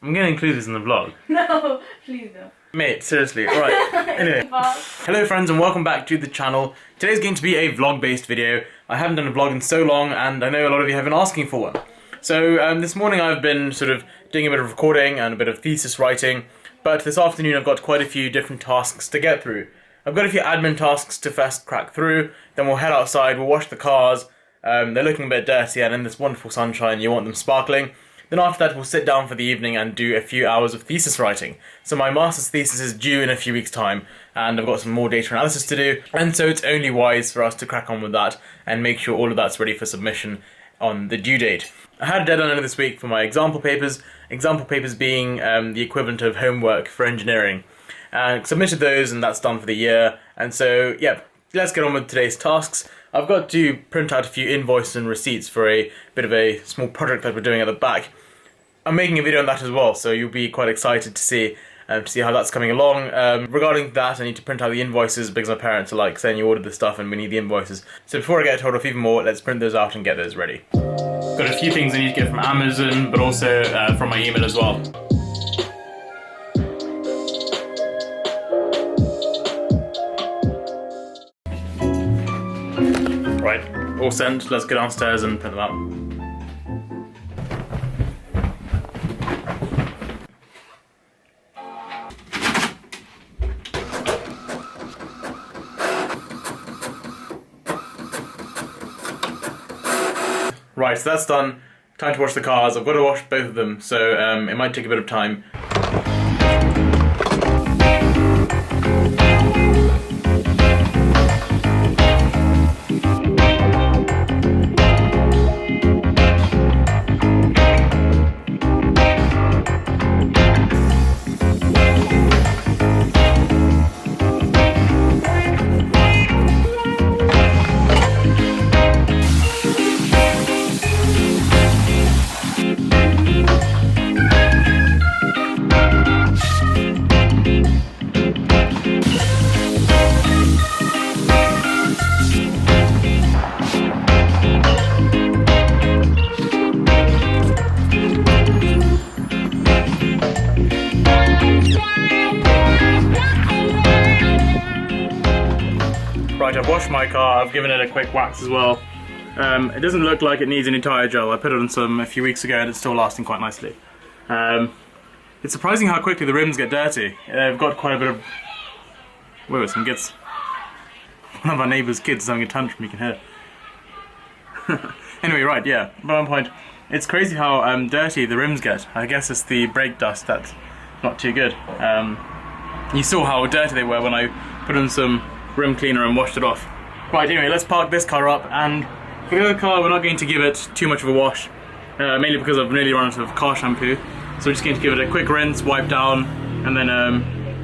I'm going to include this in the vlog. No, please don't. Mate, seriously. Alright, anyway. Hello friends and welcome back to the channel. Today's going to be a vlog-based video. I haven't done a vlog in so long and I know a lot of you have been asking for one. So this morning I've been sort of doing a bit of recording and a bit of thesis writing, but this afternoon I've got quite a few different tasks to get through. I've got a few admin tasks to first crack through, then we'll head outside, we'll wash the cars. They're looking a bit dirty and in this wonderful sunshine you want them sparkling. Then after that we'll sit down for the evening and do a few hours of thesis writing. So my master's thesis is due in a few weeks' time and I've got some more data analysis to do, and so it's only wise for us to crack on with that and make sure all of that's ready for submission on the due date. I had a deadline this week for my example papers being the equivalent of homework for engineering. Submitted those and that's done for the year, and so yeah, let's get on with today's tasks. I've got to print out a few invoices and receipts for a bit of a small project that we're doing at the back. I'm making a video on that as well, so you'll be quite excited to see how that's coming along. Regarding that, I need to print out the invoices because my parents are like saying you ordered this stuff and we need the invoices. So before I get told off even more, let's print those out and get those ready. Got a few things I need to get from Amazon, but also from my email as well. Right, all sent. Let's go downstairs and print them out. Right, so that's done. Time to wash the cars. I've got to wash both of them, so it might take a bit of time. Right, I've washed my car, I've given it a quick wax as well. It doesn't look like it needs any tyre gel. I put it on some a few weeks ago and it's still lasting quite nicely. It's surprising how quickly the rims get dirty. I've got quite a bit of... Whoa, some kids. One of our neighbour's kids is having a tantrum, you can hear. Anyway, right, yeah, by one point, it's crazy how dirty the rims get. I guess it's the brake dust that's not too good. You saw how dirty they were when I put on some rim cleaner and washed it off. Right, anyway, let's park this car up, and for the other car we're not going to give it too much of a wash, mainly because I've nearly run out of car shampoo, so we're just going to give it a quick rinse, wipe down, and then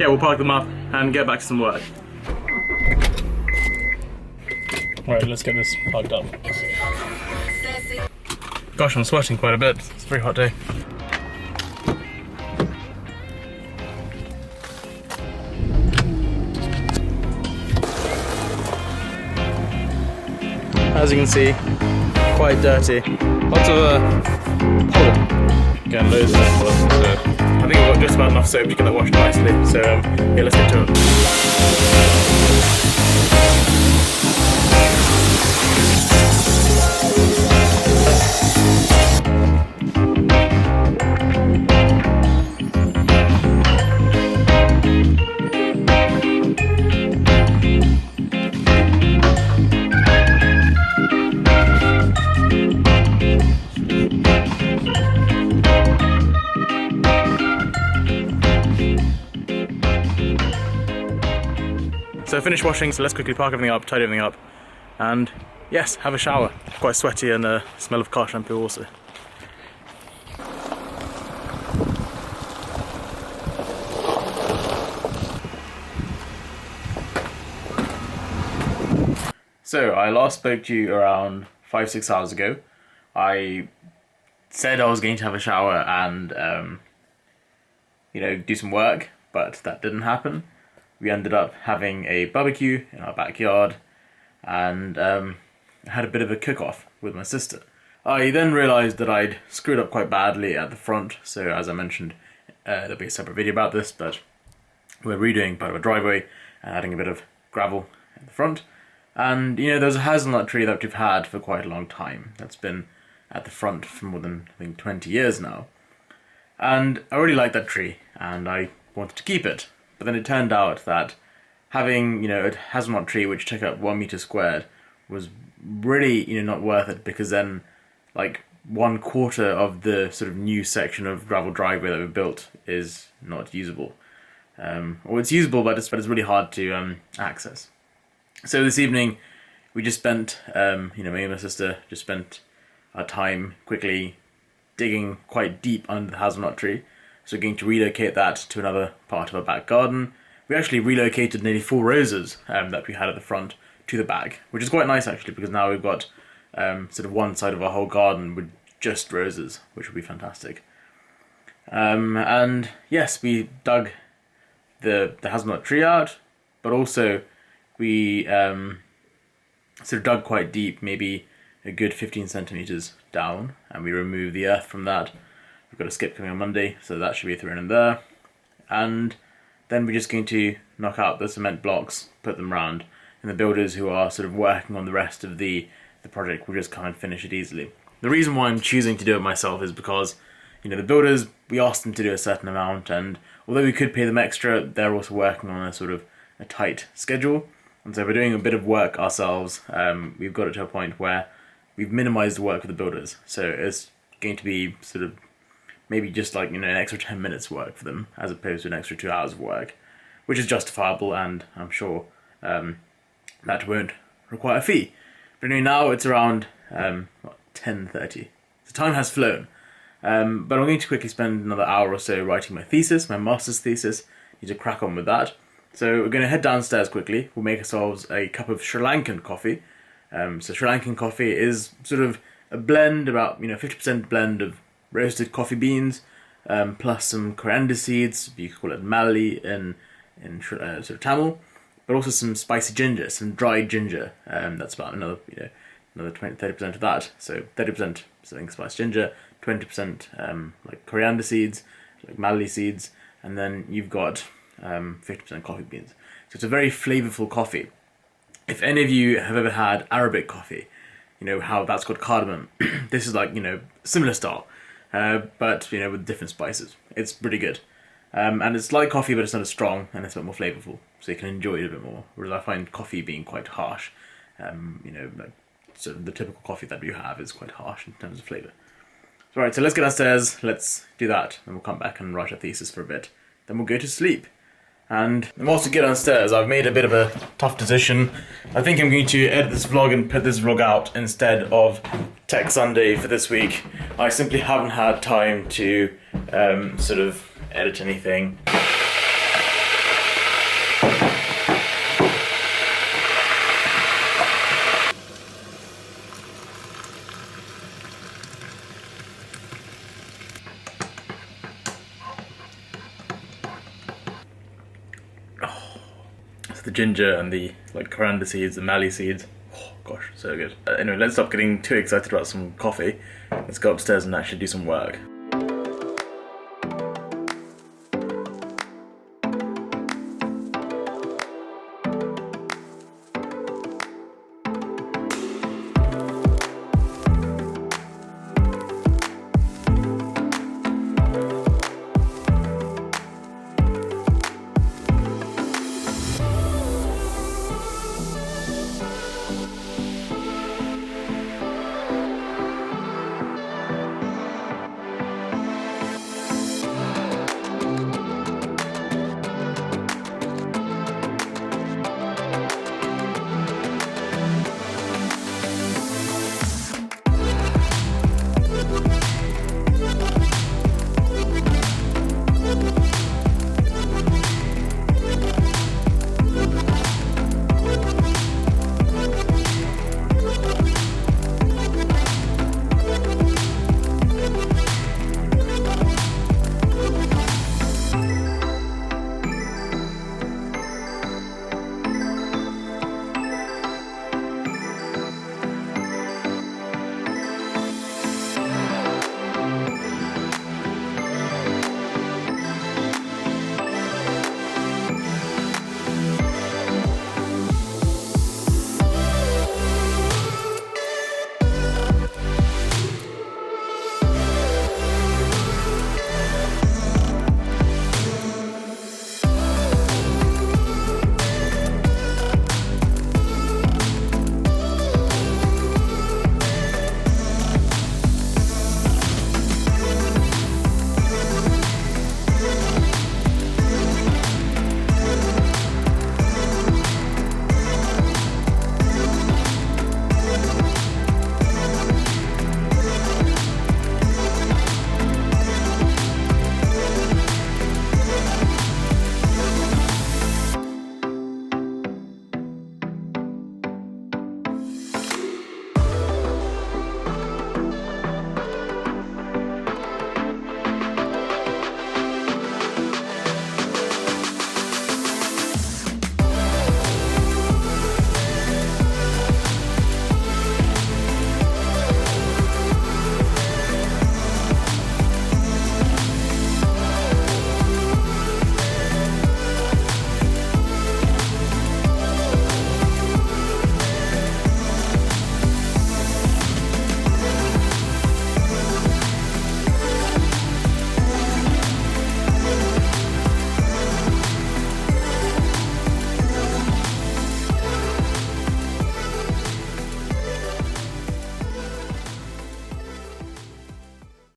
yeah, we'll park them up and get back to some work. Right, let's get this parked up. Gosh, I'm sweating quite a bit. It's a very hot day. As you can see, quite dirty. Lots of polo. Again, loads of polo. So I think we've got just about enough soap to get that washed nicely. So yeah, let's get to it. So I finished washing, so let's quickly park everything up, tidy everything up, and yes, have a shower. Quite sweaty and smell of car shampoo also. So I last spoke to you around 5-6 hours ago. I said I was going to have a shower and do some work, but that didn't happen. We ended up having a barbecue in our backyard and I had a bit of a cook-off with my sister. I then realised that I'd screwed up quite badly at the front, so as I mentioned, there'll be a separate video about this, but we're redoing part of a driveway and adding a bit of gravel at the front. And, you know, there's a hazelnut tree that we've had for quite a long time. That's been at the front for more than, I think, 20 years now. And I really liked that tree, and I wanted to keep it. But then it turned out that having, you know, a hazelnut tree which took up 1 meter squared was really, you know, not worth it, because then, like, 1/4 of the sort of new section of gravel driveway that we built is not usable. Or it's usable, but it's really hard to access. So this evening, we just spent, you know, me and my sister just spent our time quickly digging quite deep under the hazelnut tree. So we're going to relocate that to another part of our back garden. We actually relocated nearly 4 roses that we had at the front to the back, which is quite nice actually, because now we've got sort of one side of our whole garden with just roses, which will be fantastic. And yes, we dug the hazelnut tree out, but also we sort of dug quite deep, maybe a good 15 centimeters down, and we removed the earth from that. We've got a skip coming on Monday, so that should be thrown in there. And then we're just going to knock out the cement blocks, put them round, and the builders who are sort of working on the rest of the project will just come and finish it easily. The reason why I'm choosing to do it myself is because, you know, the builders, we asked them to do a certain amount, and although we could pay them extra, they're also working on a sort of a tight schedule. And so we're doing a bit of work ourselves. We've got it to a point where we've minimized the work of the builders. So it's going to be sort of maybe just like, you know, an extra 10 minutes work for them, as opposed to an extra 2 hours of work, which is justifiable, and I'm sure that won't require a fee. But anyway, now it's around 10:30. The time has flown. But I'm going to quickly spend another hour or so writing my thesis, my master's thesis. Need to crack on with that. So we're going to head downstairs quickly. We'll make ourselves a cup of Sri Lankan coffee. So Sri Lankan coffee is sort of a blend, about, you know, 50% blend of roasted coffee beans, plus some coriander seeds, you could call it mali in sort of Tamil, but also some spicy ginger, some dried ginger. That's about another, you know, another 30% of that. So 30% something spiced ginger, 20% like coriander seeds, like mali seeds, and then you've got 50% coffee beans. So it's a very flavorful coffee. If any of you have ever had Arabic coffee, you know how that's got cardamom. This is like, you know, similar style, but, you know, with different spices. It's pretty good. And it's like coffee, but it's not as strong, and it's a bit more flavorful, so you can enjoy it a bit more. Whereas I find coffee being quite harsh. You know, like, so the typical coffee that you have is quite harsh in terms of flavour. So, right, so let's get downstairs, let's do that, and we'll come back and write a thesis for a bit. Then we'll go to sleep. And whilst we get downstairs, I've made a bit of a tough decision. I think I'm going to edit this vlog and put this vlog out instead of Tech Sunday for this week. I simply haven't had time to sort of edit anything. The ginger and the like coriander seeds, the mali seeds. Oh gosh, so good. Anyway, let's stop getting too excited about some coffee. Let's go upstairs and actually do some work.